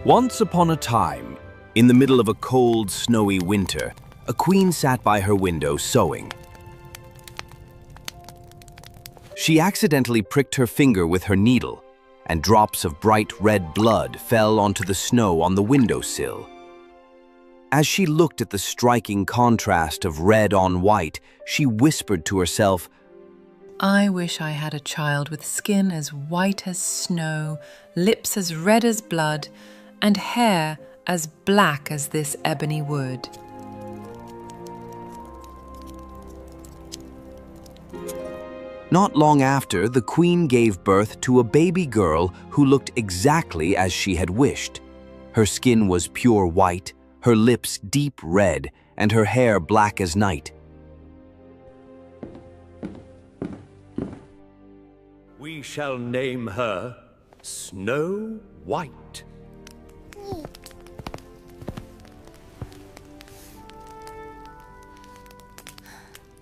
Once upon a time, in the middle of a cold, snowy winter, a queen sat by her window sewing. She accidentally pricked her finger with her needle, and drops of bright red blood fell onto the snow on the windowsill. As she looked at the striking contrast of red on white, she whispered to herself, "I wish I had a child with skin as white as snow, lips as red as blood, and hair as black as this ebony wood." Not long after, the queen gave birth to a baby girl who looked exactly as she had wished. Her skin was pure white, her lips deep red, and her hair black as night. We shall name her Snow White.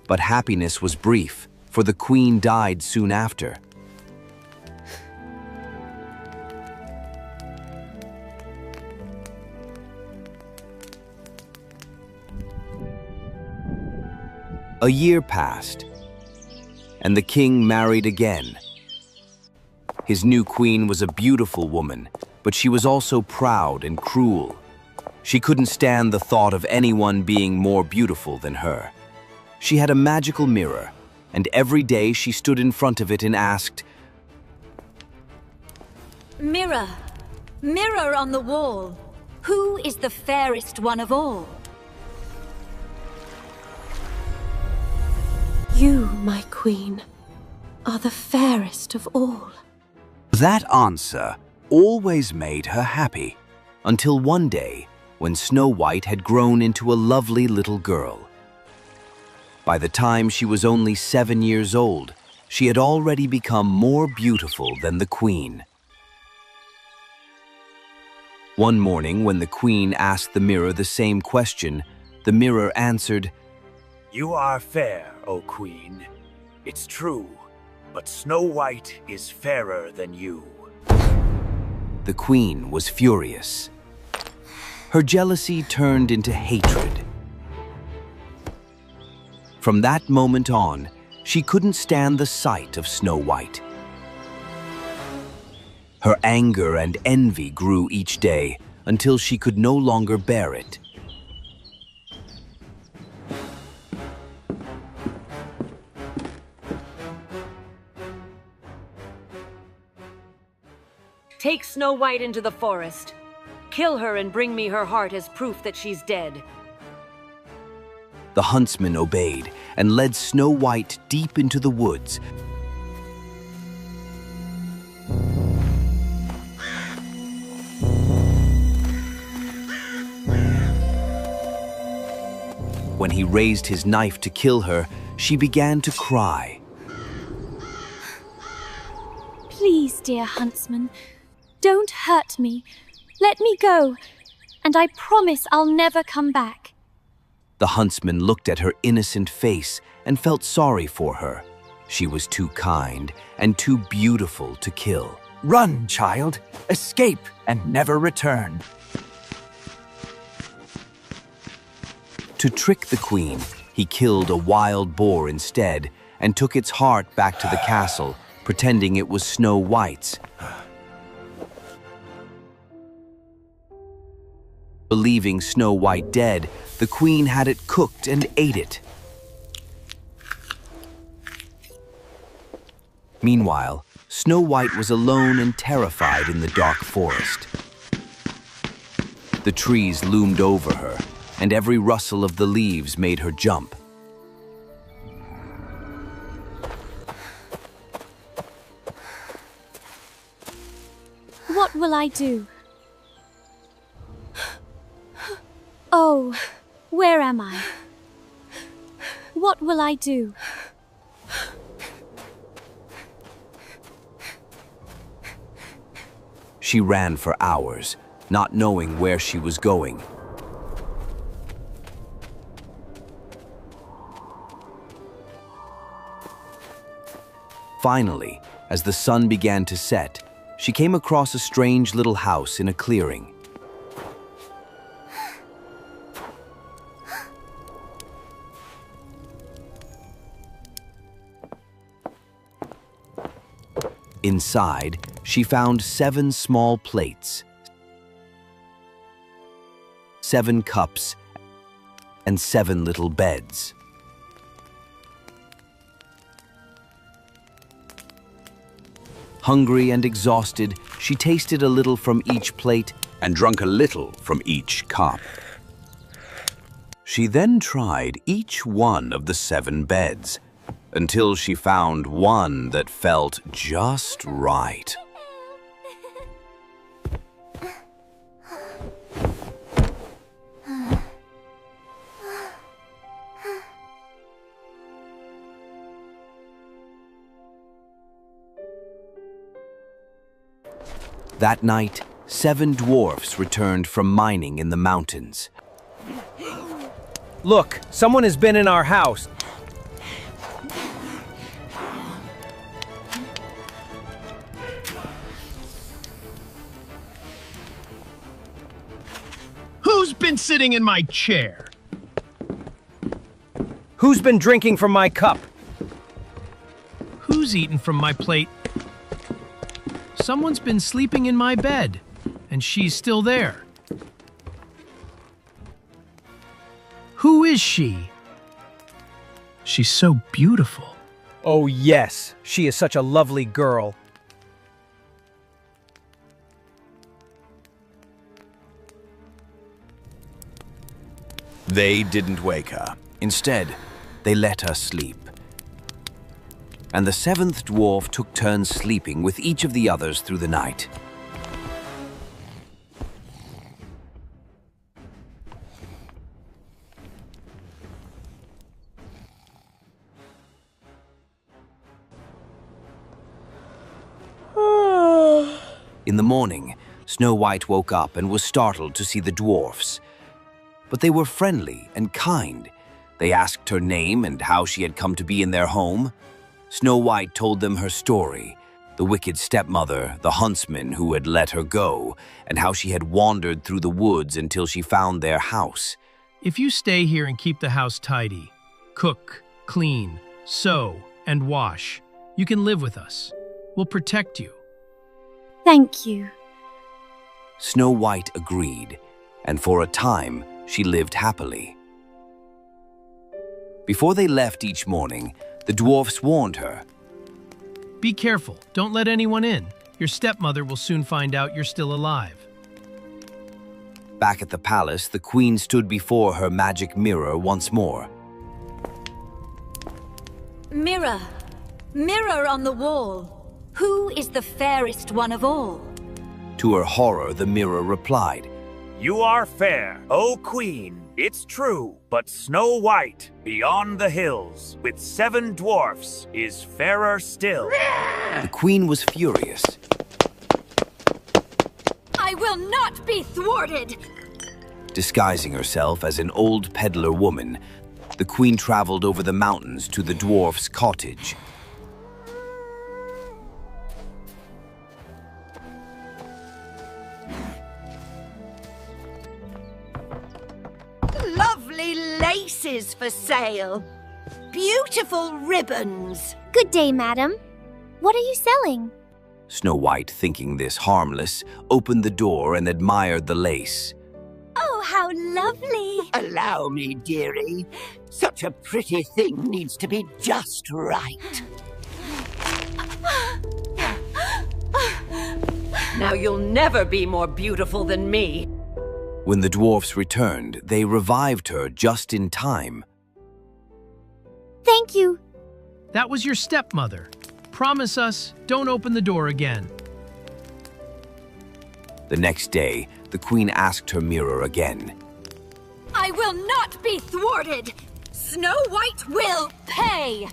But happiness was brief, for the queen died soon after. A year passed, and the king married again. His new queen was a beautiful woman, but she was also proud and cruel. She couldn't stand the thought of anyone being more beautiful than her. She had a magical mirror, and every day she stood in front of it and asked, "Mirror, mirror on the wall, who is the fairest one of all?" You, my queen, are the fairest of all. That answer always made her happy, until one day when Snow White had grown into a lovely little girl. By the time she was only 7 years old, she had already become more beautiful than the queen. One morning, when the queen asked the mirror the same question, the mirror answered, You are fair, O queen. It's true, but Snow White is fairer than you. The queen was furious. Her jealousy turned into hatred. From that moment on, she couldn't stand the sight of Snow White. Her anger and envy grew each day until she could no longer bear it. Take Snow White into the forest. Kill her and bring me her heart as proof that she's dead. The huntsman obeyed and led Snow White deep into the woods. When he raised his knife to kill her, she began to cry. Please, dear huntsman, don't hurt me. Let me go, and I promise I'll never come back. The huntsman looked at her innocent face and felt sorry for her. She was too kind and too beautiful to kill. Run, child. Escape and never return. To trick the queen, he killed a wild boar instead and took its heart back to the castle, pretending it was Snow White's. Believing Snow White dead, the queen had it cooked and ate it. Meanwhile, Snow White was alone and terrified in the dark forest. The trees loomed over her, and every rustle of the leaves made her jump. What will I do? Oh, where am I? What will I do? She ran for hours, not knowing where she was going. Finally, as the sun began to set, she came across a strange little house in a clearing. Inside, she found 7 small plates, 7 cups, and 7 little beds. Hungry and exhausted, she tasted a little from each plate and drank a little from each cup. She then tried each one of the 7 beds until she found one that felt just right. That night, 7 dwarfs returned from mining in the mountains. Look, someone has been in our house. Who's been sitting in my chair? Who's been drinking from my cup? Who's eaten from my plate? Someone's been sleeping in my bed, and she's still there. Who is she? She's so beautiful. Oh yes, she is such a lovely girl. They didn't wake her. Instead, they let her sleep. And the 7th dwarf took turns sleeping with each of the others through the night. In the morning, Snow White woke up and was startled to see the dwarfs. But they were friendly and kind. They asked her name and how she had come to be in their home. Snow White told them her story, the wicked stepmother, the huntsman who had let her go, and how she had wandered through the woods until she found their house. If you stay here and keep the house tidy, cook, clean, sew, and wash, you can live with us. We'll protect you. Thank you. Snow White agreed, and for a time, she lived happily. Before they left each morning, the dwarfs warned her. Be careful, don't let anyone in. Your stepmother will soon find out you're still alive. Back at the palace, the queen stood before her magic mirror once more. Mirror, mirror on the wall, who is the fairest one of all? To her horror, the mirror replied, You are fair, O Queen, it's true, but Snow White, beyond the hills, with 7 dwarfs, is fairer still. The queen was furious. I will not be thwarted! Disguising herself as an old peddler woman, the queen traveled over the mountains to the dwarf's cottage. Lovely laces for sale. Beautiful ribbons. Good day, madam. What are you selling? Snow White, thinking this harmless, opened the door and admired the lace. Oh, how lovely. Allow me, dearie. Such a pretty thing needs to be just right. Now you'll never be more beautiful than me. When the dwarfs returned, they revived her just in time. Thank you. That was your stepmother. Promise us, don't open the door again. The next day, the queen asked her mirror again. I will not be thwarted! Snow White will pay!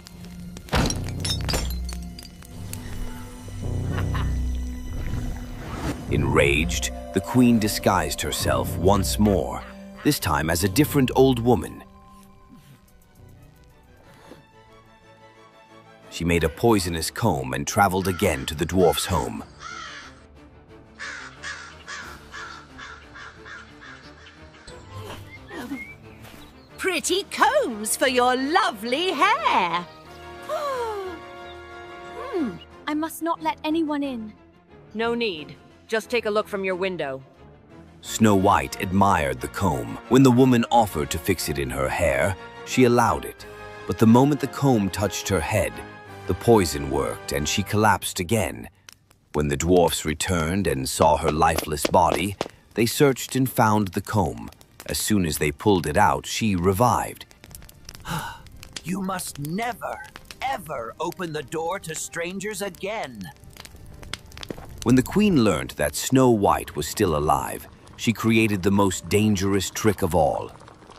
Enraged, the queen disguised herself once more, this time as a different old woman. She made a poisonous comb and traveled again to the dwarf's home. Pretty combs for your lovely hair. I must not let anyone in. No need. Just take a look from your window. Snow White admired the comb. When the woman offered to fix it in her hair, she allowed it. But the moment the comb touched her head, the poison worked and she collapsed again. When the dwarfs returned and saw her lifeless body, they searched and found the comb. As soon as they pulled it out, she revived. You must never, ever open the door to strangers again. When the queen learned that Snow White was still alive, she created the most dangerous trick of all.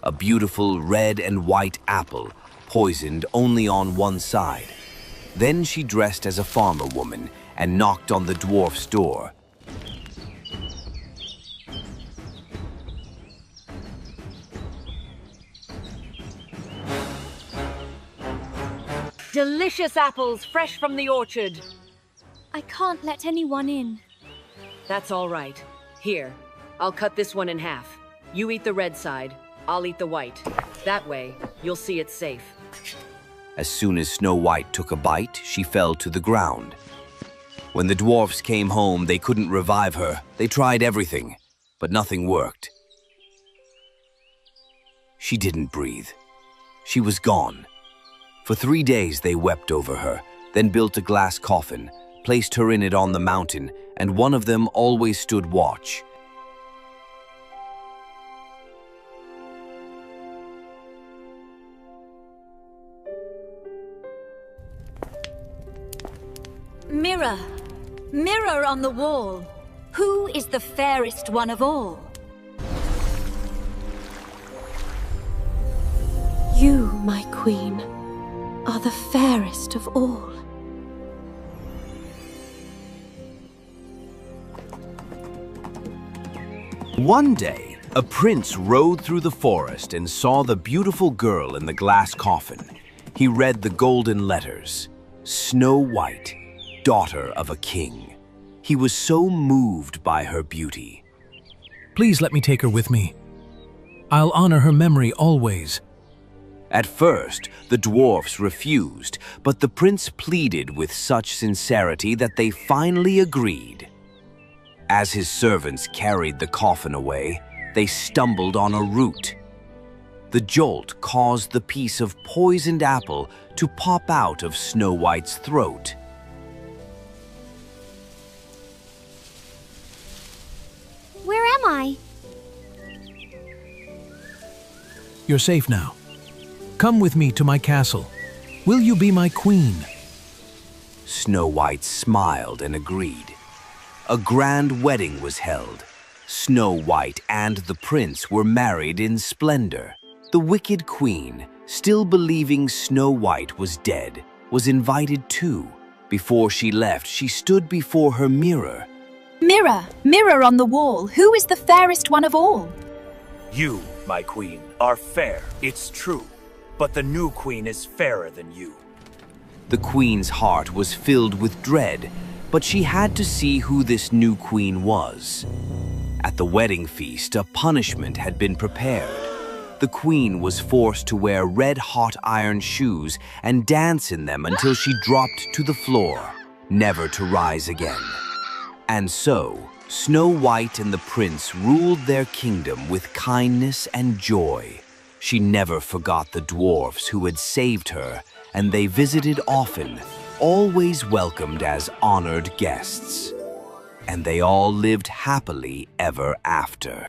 A beautiful red and white apple, poisoned only on one side. Then she dressed as a farmer woman and knocked on the dwarf's door. Delicious apples fresh from the orchard. I can't let anyone in. That's all right. Here, I'll cut this one in half. You eat the red side, I'll eat the white. That way, you'll see it's safe. As soon as Snow White took a bite, she fell to the ground. When the dwarfs came home, they couldn't revive her. They tried everything, but nothing worked. She didn't breathe. She was gone. For 3 days they wept over her, then built a glass coffin, placed her in it on the mountain, and one of them always stood watch. Mirror, mirror on the wall, who is the fairest one of all? You, my queen, are the fairest of all. One day, a prince rode through the forest and saw the beautiful girl in the glass coffin. He read the golden letters, Snow White, daughter of a king. He was so moved by her beauty. Please let me take her with me. I'll honor her memory always. At first, the dwarfs refused, but the prince pleaded with such sincerity that they finally agreed. As his servants carried the coffin away, they stumbled on a root. The jolt caused the piece of poisoned apple to pop out of Snow White's throat. Where am I? You're safe now. Come with me to my castle. Will you be my queen? Snow White smiled and agreed. A grand wedding was held. Snow White and the prince were married in splendor. The wicked queen, still believing Snow White was dead, was invited too. Before she left, she stood before her mirror. Mirror, mirror on the wall, who is the fairest one of all? You, my queen, are fair, it's true. But the new queen is fairer than you. The queen's heart was filled with dread, but she had to see who this new queen was. At the wedding feast, a punishment had been prepared. The queen was forced to wear red-hot iron shoes and dance in them until she dropped to the floor, never to rise again. And so, Snow White and the prince ruled their kingdom with kindness and joy. She never forgot the dwarfs who had saved her, and they visited often, always welcomed as honored guests. And they all lived happily ever after.